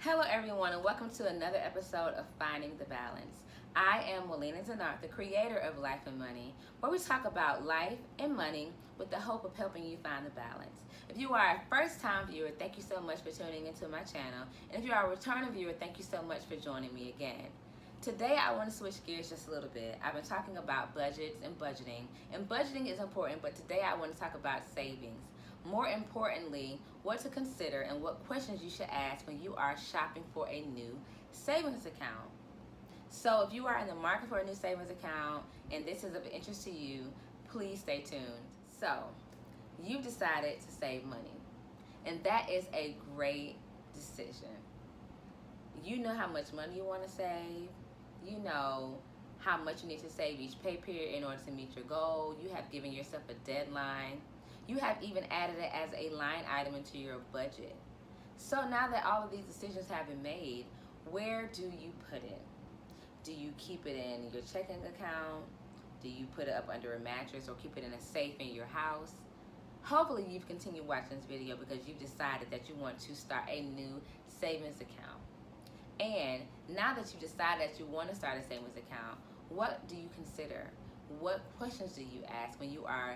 Hello everyone and welcome to another episode of Finding the Balance. I am Walina Zanart, the creator of Life and Money, where we talk about life and money with the hope of helping you find the balance. If you are a first-time viewer, thank you so much for tuning into my channel. And if you are a returning viewer, thank you so much for joining me again. Today I want to switch gears just a little bit. I've been talking about budgets and budgeting is important, but today I want to talk about savings. More importantly, what to consider and what questions you should ask when you are shopping for a new savings account. So if you are in the market for a new savings account and this is of interest to you, please stay tuned. So you've decided to save money, and that is a great decision. You know how much money you want to save. You know how much you need to save each pay period in order to meet your goal. You have given yourself a deadline. You have even added it as a line item into your budget. So now that all of these decisions have been made, where do you put it? Do you keep it in your checking account? Do you put it up under a mattress or keep it in a safe in your house? Hopefully you've continued watching this video because you've decided that you want to start a new savings account. And now that you've decided that you want to start a savings account, what do you consider? What questions do you ask when you are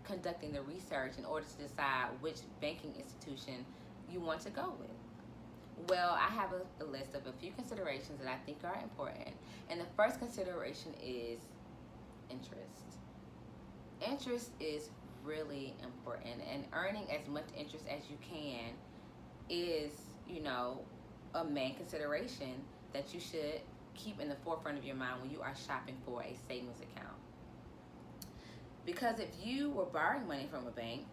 conducting the research in order to decide which banking institution you want to go with? Well, I have a list of a few considerations that I think are important. And the first consideration is interest. Interest is really important, and earning as much interest as you can is, a main consideration that you should keep in the forefront of your mind when you are shopping for a savings account. Because if you were borrowing money from a bank,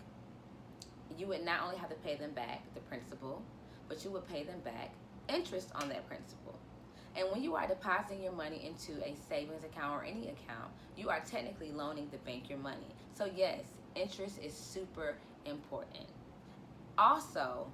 you would not only have to pay them back the principal, but you would pay them back interest on that principal. And when you are depositing your money into a savings account or any account, you are technically loaning the bank your money. So yes, interest is super important. Also,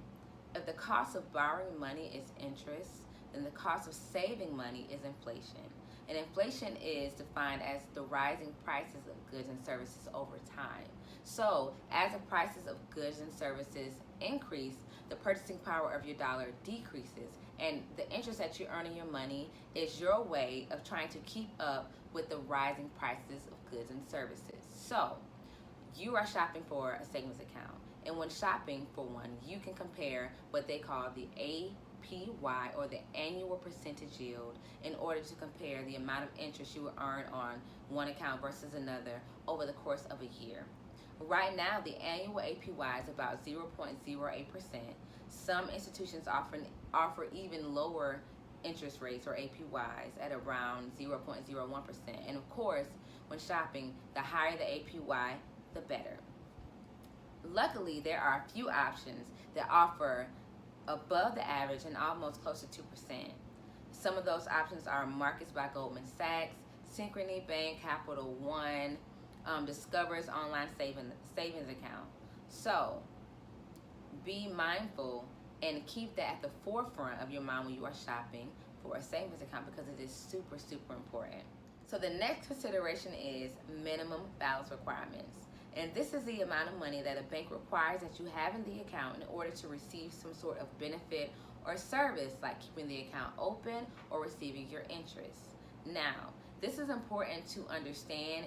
if the cost of borrowing money is interest, then the cost of saving money is inflation. And inflation is defined as the rising prices of goods and services over time. So as the prices of goods and services increase, the purchasing power of your dollar decreases. And the interest that you earn in your money is your way of trying to keep up with the rising prices of goods and services. So you are shopping for a savings account. And when shopping for one, you can compare what they call the APY, or the annual percentage yield, in order to compare the amount of interest you will earn on one account versus another over the course of a year. Right now, the annual APY is about 0.08%. Some institutions offer even lower interest rates or APYs at around 0.01%. And of course, when shopping, the higher the APY, the better. Luckily, there are a few options that offer above the average and almost close to 2%. Some of those options are Marcus by Goldman Sachs, Synchrony Bank, Capital One, Discover's online savings account. So be mindful and keep that at the forefront of your mind when you are shopping for a savings account, because it is super, super important. So the next consideration is minimum balance requirements. And this is the amount of money that a bank requires that you have in the account in order to receive some sort of benefit or service, like keeping the account open or receiving your interest. Now, this is important to understand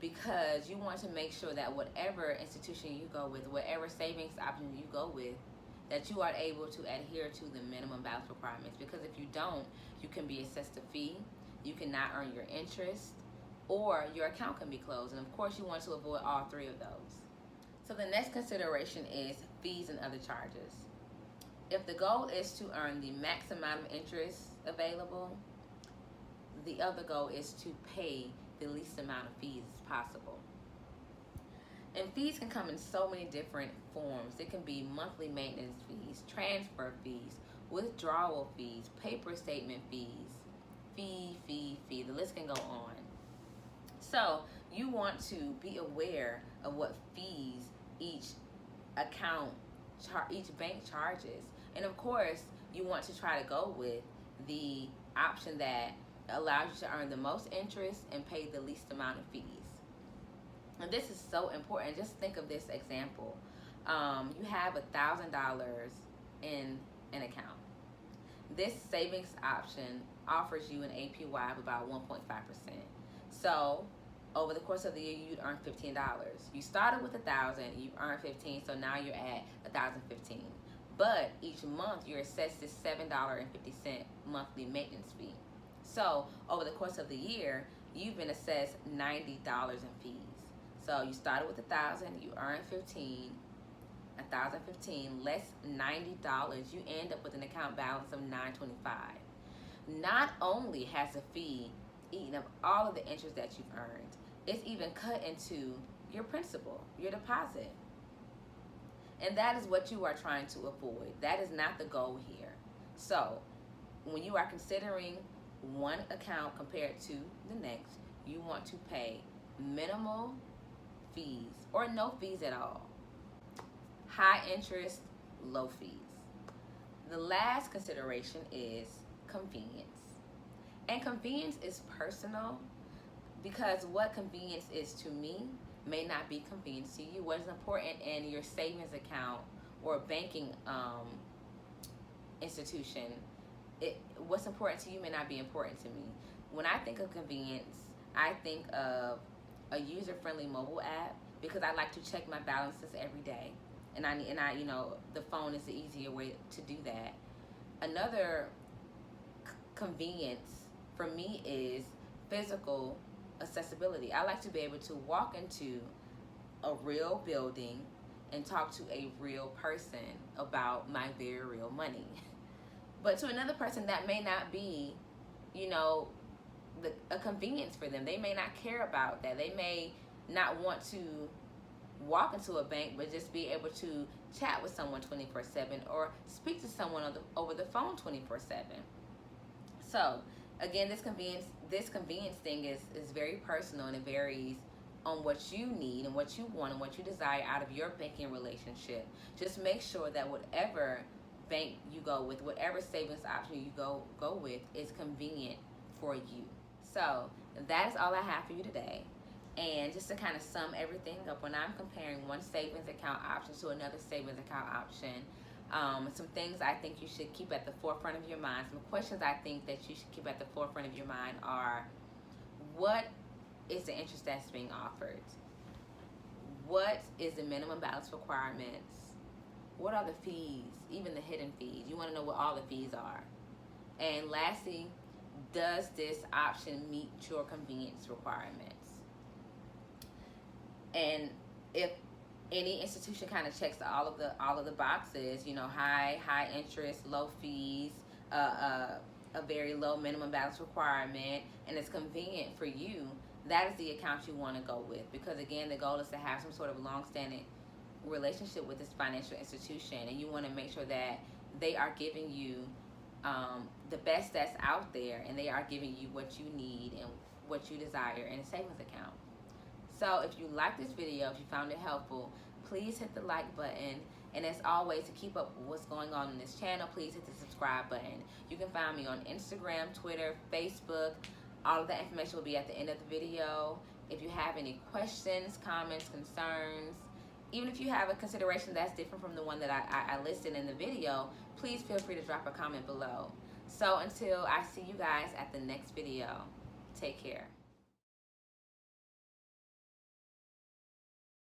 because you want to make sure that whatever institution you go with, whatever savings option you go with, that you are able to adhere to the minimum balance requirements. Because if you don't, you can be assessed a fee, you cannot earn your interest, or your account can be closed. And of course, you want to avoid all three of those. So the next consideration is fees and other charges. If the goal is to earn the max amount of interest available, the other goal is to pay the least amount of fees as possible. And fees can come in so many different forms. It can be monthly maintenance fees, transfer fees, withdrawal fees, paper statement fees, fee. The list can go on. So you want to be aware of what fees each bank charges. And of course, you want to try to go with the option that allows you to earn the most interest and pay the least amount of fees. And this is so important. Just think of this example. You have $1,000 in an account. this savings option offers you an APY of about 1.5%. So over the course of the year, you'd earn $15. You started with $1,000, you earned $15, so now you're at $1,015. But each month you're assessed this $7.50 monthly maintenance fee. So over the course of the year, you've been assessed $90 in fees. So you started with $1,000, you earned $15, $1,015 less $90, you end up with an account balance of $925. Not only has the fee eaten up all of the interest that you've earned, it's even cut into your principal, your deposit. And that is what you are trying to avoid. That is not the goal here. So when you are considering one account compared to the next, you want to pay minimal fees or no fees at all. High interest, low fees. The last consideration is convenience. And convenience is personal, because what convenience is to me may not be convenience to you. What is important in your savings account or banking institution, what's important to you may not be important to me. When I think of convenience, I think of a user-friendly mobile app, because I like to check my balances every day, and I you know, the phone is the easier way to do that. Another convenience for me is physical accessibility. I like to be able to walk into a real building and talk to a real person about my very real money. But to another person, that may not be, you know, a convenience for them. They may not care about that. They may not want to walk into a bank, but just be able to chat with someone 24/7 or speak to someone over the phone 24/7. So again, this convenience thing is very personal, and it varies on what you need and what you want and what you desire out of your banking relationship. Just make sure that whatever bank you go with, whatever savings option you go with, is convenient for you. So that is all I have for you today. And just to kind of sum everything up, when I'm comparing one savings account option to another savings account option, some things I think you should keep at the forefront of your mind, some questions I think that you should keep at the forefront of your mind are: what is the interest that's being offered? What is the minimum balance requirements? What are the fees, even the hidden fees? You want to know what all the fees are. And lastly, does this option meet your convenience requirements? And if any institution kind of checks all of the boxes, you know, high interest, low fees, a very low minimum balance requirement, and it's convenient for you, that is the account you want to go with. Because again, the goal is to have some sort of long-standing relationship with this financial institution, and you want to make sure that they are giving you the best that's out there, and they are giving you what you need and what you desire in a savings account. So if you like this video, if you found it helpful, please hit the like button. And as always, to keep up with what's going on in this channel, please hit the subscribe button. You can find me on Instagram, Twitter, Facebook. All of that information will be at the end of the video. If you have any questions, comments, concerns, even if you have a consideration that's different from the one that I listed in the video, please feel free to drop a comment below. So until I see you guys at the next video, take care.